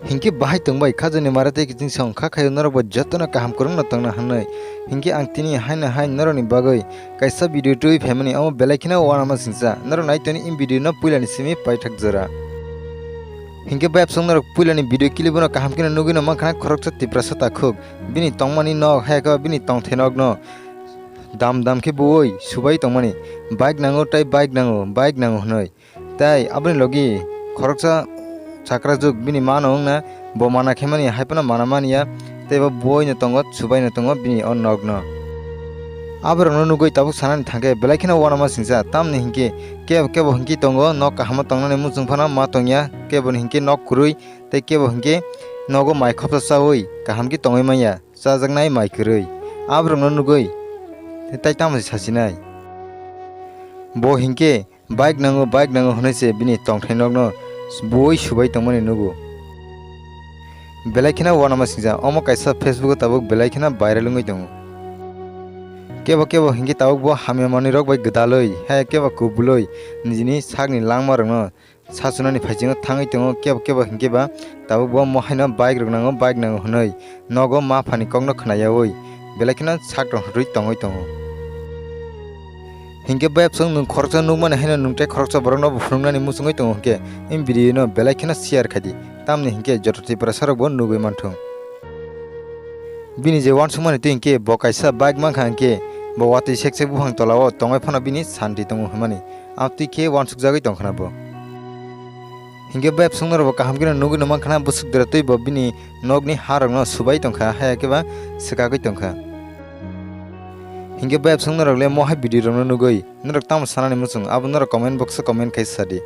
हिंके बाहाय तंबाय खाजोनि माराते किजिं संखा खायो नरबो जतन काहाम करन नतंना हनै हिंके आं तिनि हायना हाय नरनि बागै कायसा भिडियो टुइ फेमनि अम बेलाइखिना वानामा सिंसा नर नायतनि इन भिडियो न पुइलानि सिमि पाइथाक जरा हिंके बायप संग नर पुइलानि भिडियो क्लिपनो काहाम किना नुगिनो माखना खरकसा तिप्रसा ताखुक बिनि तंगमानि नक हायका बिनि तंथै नक न दाम दाम के बोय सुबाय तंगमानि बाइक नांगो हनै ताई आबनि लगी खरकसा Sakra juk bini mano na bo mana khemani haipana mana mania teba boy na tongo subai na tongo bini on nogno abro no nugoi tabuk sanan thangke belaikina wana ma singsa tamni hinke kebo hinki tongo nok kahama tongna ne musung phana ma tongya kebo hinke nok kurui te kebo hinke nogo mai khopsa sawoi kaham ki tongoi maya sajaknai mai kurui abro no nugoi tai tamsi sasinai bo hinke bike nango honaise bini tongthai nogno boy subai tongmani nugo belaikina wana masingja omo kaisa facebook tabuk belaikina viral ngoi tongo kebo hingi tabuk bo hamya mani rok bai gdaloi ha kebo kubuloi nijini sagni langma rokno sasunani phaijingo thangai tongo kebo hingi ba tabuk bo mohaina bike rok nango honoi nogo ma phani kongno khnayawoi belaikina sak rok rui tongoi tongo हिंके बायप संग नों खरकसा नुगमाने हायना नोंथाय खरकसा बरंनो बुफुंगनानि मुसुङै दङ हिंके इन video न बेलाइखिना share खादि तामनि हिंके जटति प्रसारक बो नुगै मानथुं बिनि जे वानसुमानि ते हिंके बकाइसा bike मांखा हिंके बवाति सेकसे बुहां तलाव तंगाय फना बिनि शान्ति दङ हमानि आपति के वानसुक जागै दंखना बो हिंके बायप संग नरबो काहामगिना नुगै न मांखना बुसुक दरतै बो बिनि नगनि हारंनो सुबाय दंखा हायाकेबा सकागै दंखा हिंके बायप संग नरगले मोहा भिडियो रनो नुगै नरक ताम सानानि मुसुं आबो नरक कमेन्ट बक्स कमेन्ट खाइसादि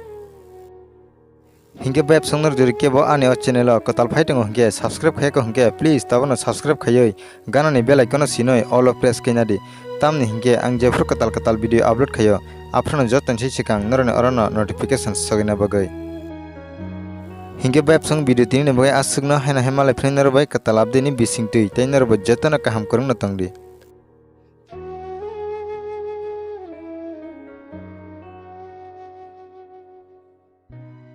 हिंके बायप संग नर जरि केबो आने चैनल कताल फाइटंग हिंके सब्सक्राइब खायको हिंके प्लीज ताबनो सब्सक्राइब खायै गानानि बेल आइकन सिनै ऑल ऑफ प्रेस कैनादि तामनि हिंके आं जेफोर कताल भिडियो अपलोड खायो आफ्रानो जतनसै सिकां नरने अरनो नोटिफिकेशन सगैना बगै हिंके बायप संग भिडियो तिनि बगै आसुगनो हायना हायमालाय फ्रेन्डर बाय कताल अपडेटनि बिसिंतै तै नरबो जतन काहाम करन तंगदि।